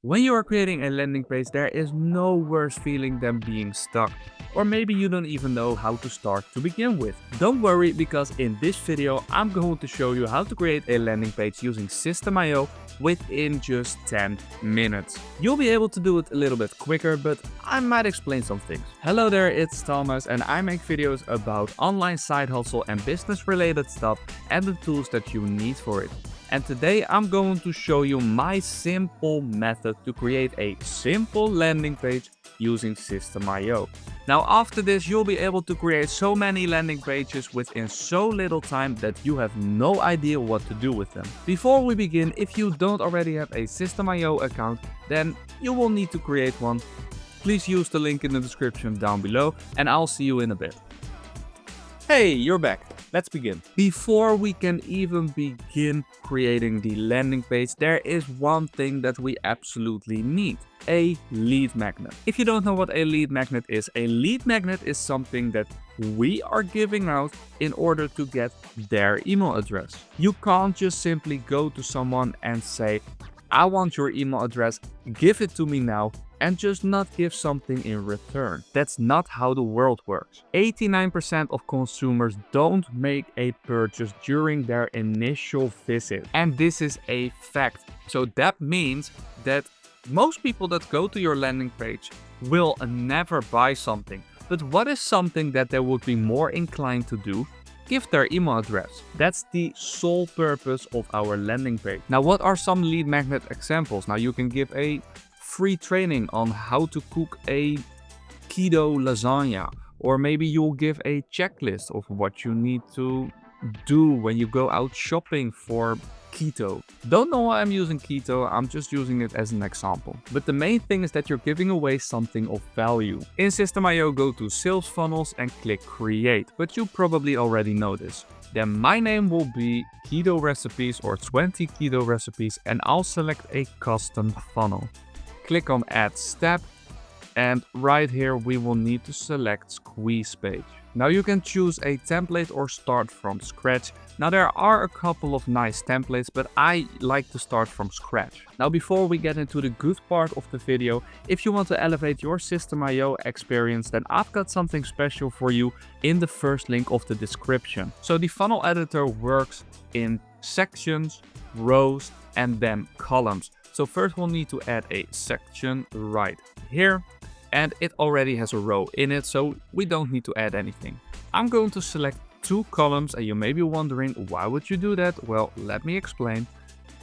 When you are creating a landing page, there is no worse feeling than being stuck. Or maybe you don't even know how to start to begin with. Don't worry, because in this video I'm going to show you how to create a landing page using System.io within just 10 minutes. You'll be able to do it a little bit quicker, but I might explain some things. Hello there, it's Thomas and I make videos about online side hustle and business related stuff and the tools that you need for it. And today I'm going to show you my simple method to create a simple landing page using System.io. Now after this you'll be able to create so many landing pages within so little time that you have no idea what to do with them. Before we begin, if you don't already have a System.io account, then you will need to create one. Please use the link in the description down below and I'll see you in a bit. Hey, you're back. Let's begin. Before we can even begin creating the landing page, there is one thing that we absolutely need: a lead magnet. If you don't know what a lead magnet is something that we are giving out in order to get their email address. You can't just simply go to someone and say, I want your email address, give it to me now, and just not give something in return. That's not how the world works. 89% of consumers don't make a purchase during their initial visit. And this is a fact. So that means that most people that go to your landing page will never buy something. But what is something that they would be more inclined to do? Give their email address. That's the sole purpose of our landing page. Now, what are some lead magnet examples? Now, you can give a free training on how to cook a keto lasagna, or maybe you'll give a checklist of what you need to do when you go out shopping for keto. Don't know why I'm using keto, I'm just using it as an example. But the main thing is that you're giving away something of value. In System.io, go to sales funnels and click create, but you probably already know this. Then my name will be keto recipes or 20 keto recipes, and I'll select a custom funnel. Click on add step, and right here we will need to select squeeze page. Now you can choose a template or start from scratch. Now there are a couple of nice templates, but I like to start from scratch. Now before we get into the good part of the video, if you want to elevate your System.io experience, then I've got something special for you in the first link of the description. So the funnel editor works in sections, rows, and then columns. So first we'll need to add a section right here. And it already has a row in it, so we don't need to add anything. I'm going to select 2 columns, and you may be wondering, why would you do that? Well, let me explain.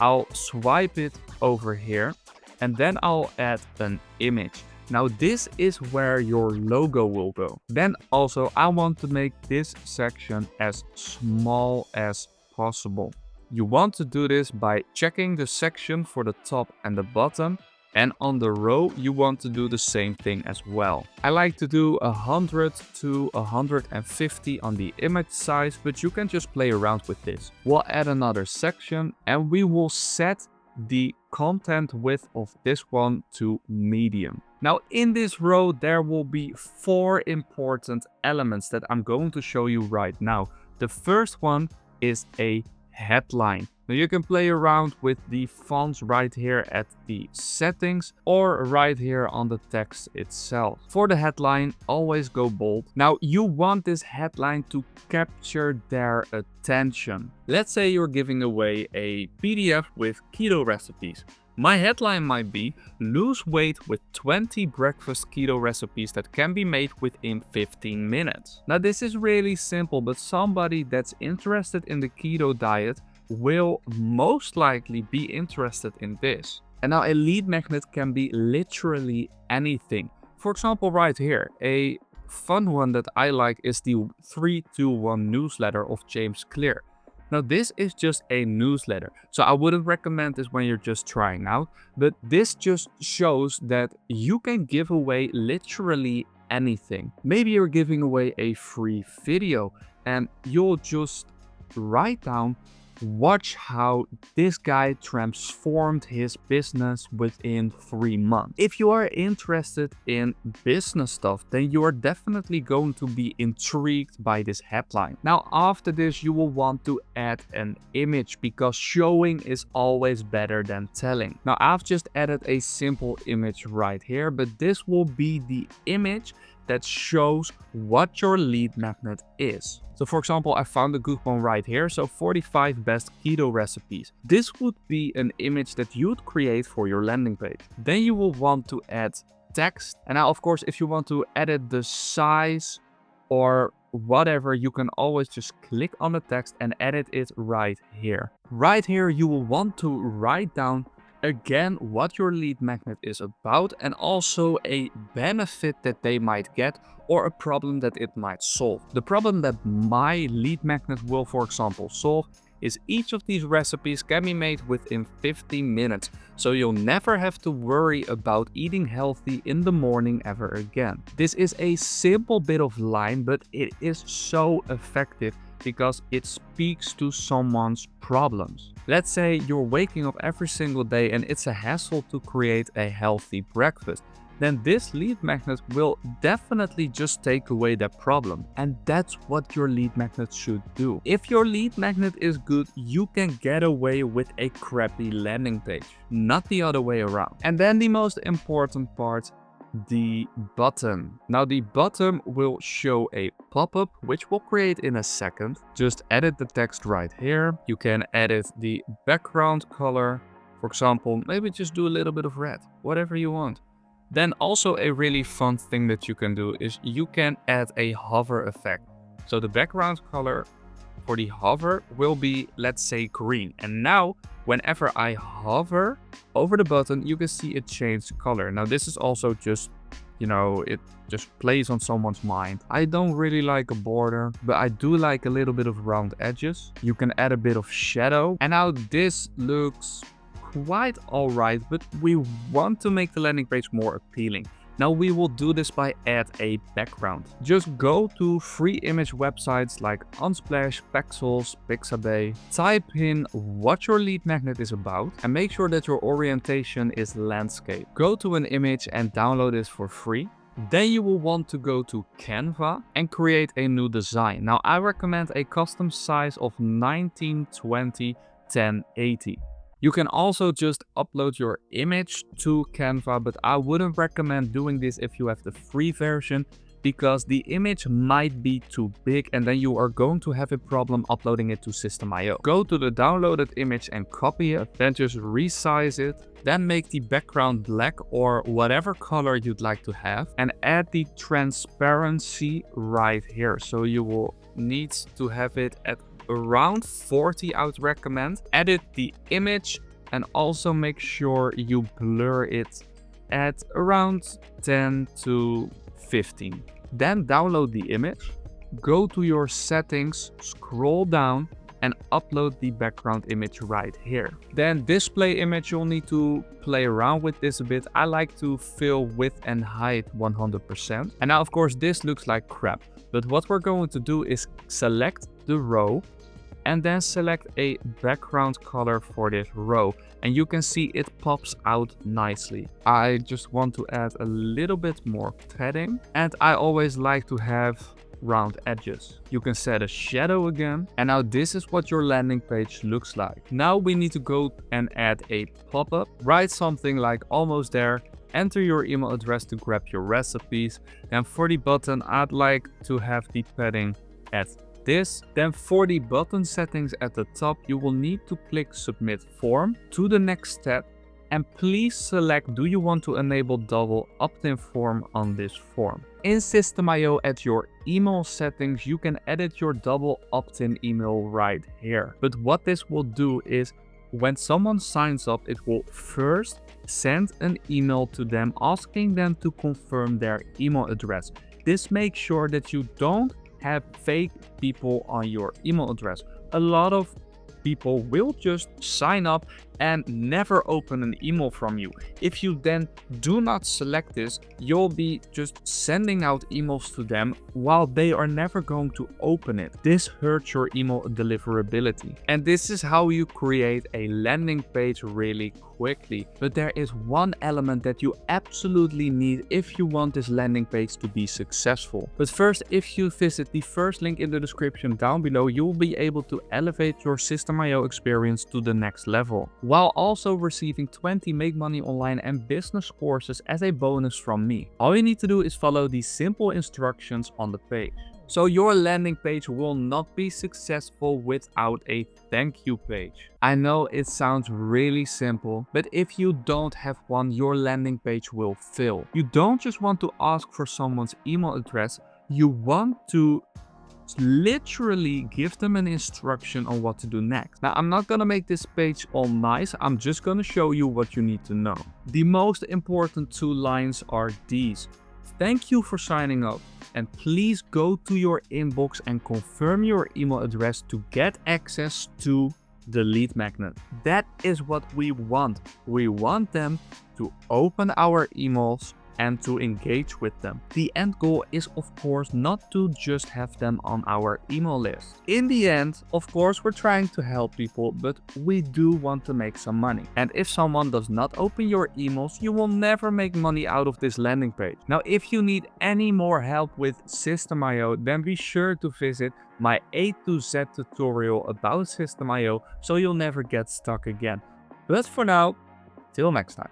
I'll swipe it over here, and then I'll add an image. Now this is where your logo will go. Then also I want to make this section as small as possible. You want to do this by checking the section for the top and the bottom. And on the row, you want to do the same thing as well. I like to do 100 to 150 on the image size, but you can just play around with this. We'll add another section and we will set the content width of this one to medium. Now in this row, there will be 4 important elements that I'm going to show you right now. The first one is a headline. Now you can play around with the fonts right here at the settings or right here on the text itself. For the headline, always go bold. Now you want this headline to capture their attention. Let's say you're giving away a PDF with keto recipes. My headline might be lose weight with 20 breakfast keto recipes that can be made within 15 minutes. Now this is really simple, but somebody that's interested in the keto diet will most likely be interested in this. And now a lead magnet can be literally anything. For example, right here, a fun one that I like is the 321 newsletter of James Clear. Now this is just a newsletter, so I wouldn't recommend this when you're just trying out, but this just shows that you can give away literally anything. Maybe you're giving away a free video and you'll just write down Watch how this guy transformed his business within 3 months. If you are interested in business stuff, then you are definitely going to be intrigued by this headline. Now, after this, you will want to add an image because showing is always better than telling. Now, I've just added a simple image right here, but this will be the image that shows what your lead magnet is. So for example, I found a good one right here. So 45 best keto recipes. This would be an image that you'd create for your landing page. Then you will want to add text. And now, of course, if you want to edit the size or whatever, you can always just click on the text and edit it right here. Right here, you will want to write down again what your lead magnet is about and also a benefit that they might get or a problem that it might solve. The problem that my lead magnet will, for example, solve is each of these recipes can be made within 15 minutes, so you'll never have to worry about eating healthy in the morning ever again. This is a simple bit of line, but it is so effective because it speaks to someone's problems. Let's say you're waking up every single day and it's a hassle to create a healthy breakfast. Then this lead magnet will definitely just take away that problem. And that's what your lead magnet should do. If your lead magnet is good, you can get away with a crappy landing page, not the other way around. And then the most important part, the button. Now the button will show a pop-up which we'll create in a second. Just edit the text right here. You can edit the background color. For example, maybe just do a little bit of red, whatever you want. Then also a really fun thing that you can do is you can add a hover effect. So the background color for the hover will be, let's say, green. And now whenever I hover over the button, you can see it change color. Now this is also just, it just plays on someone's mind. I don't really like a border, but I do like a little bit of round edges. You can add a bit of shadow. And now this looks quite alright, but we want to make the landing page more appealing. Now we will do this by add a background. Just go to free image websites like Unsplash, Pexels, Pixabay. Type in what your lead magnet is about and make sure that your orientation is landscape. Go to an image and download this for free. Then you will want to go to Canva and create a new design. Now I recommend a custom size of 1920 1080. You can also just upload your image to Canva, but I wouldn't recommend doing this if you have the free version because the image might be too big and then you are going to have a problem uploading it to System.io. Go to the downloaded image and copy it, then just resize it, then make the background black or whatever color you'd like to have and add the transparency right here. So you will need to have it at around 40, I would recommend. Edit the image and also make sure you blur it at around 10 to 15. Then download the image, go to your settings, scroll down and upload the background image right here. Then display image, you'll need to play around with this a bit. I like to fill width and height 100%. And now of course this looks like crap, but what we're going to do is select the row and then select a background color for this row. And you can see it pops out nicely. I just want to add a little bit more padding. And I always like to have round edges. You can set a shadow again. And now this is what your landing page looks like. Now we need to go and add a pop-up. Write something like almost there. Enter your email address to grab your recipes. And for the button, I'd like to have the padding at this. Then for the button settings at the top, you will need to click submit form to the next step and please select do you want to enable double opt-in form on this form. In System.io at your email settings, you can edit your double opt-in email right here. But what this will do is when someone signs up, it will first send an email to them asking them to confirm their email address. This makes sure that you don't have fake people on your email address. A lot of people will just sign up and never open an email from you. If you then do not select this, you'll be just sending out emails to them while they are never going to open it. This hurts your email deliverability. And this is how you create a landing page really quickly. But there is one element that you absolutely need if you want this landing page to be successful. But first, if you visit the first link in the description down below, you will be able to elevate your System.io experience to the next level, while also receiving 20 Make Money Online and business courses as a bonus from me. All you need to do is follow these simple instructions on the page. So your landing page will not be successful without a thank you page. I know it sounds really simple, but if you don't have one, your landing page will fail. You don't just want to ask for someone's email address, you want to literally give them an instruction on what to do next. Now, I'm not gonna make this page all nice, I'm just gonna show you what you need to know. The most important 2 lines are these. Thank you for signing up, and please go to your inbox and confirm your email address to get access to the lead magnet. That is what we want. We want them to open our emails and to engage with them. The end goal is, of course, not to just have them on our email list. In the end, of course, we're trying to help people, but we do want to make some money. And if someone does not open your emails, you will never make money out of this landing page. Now, if you need any more help with System.io, then be sure to visit my A to Z tutorial about System.io so you'll never get stuck again. But for now, till next time.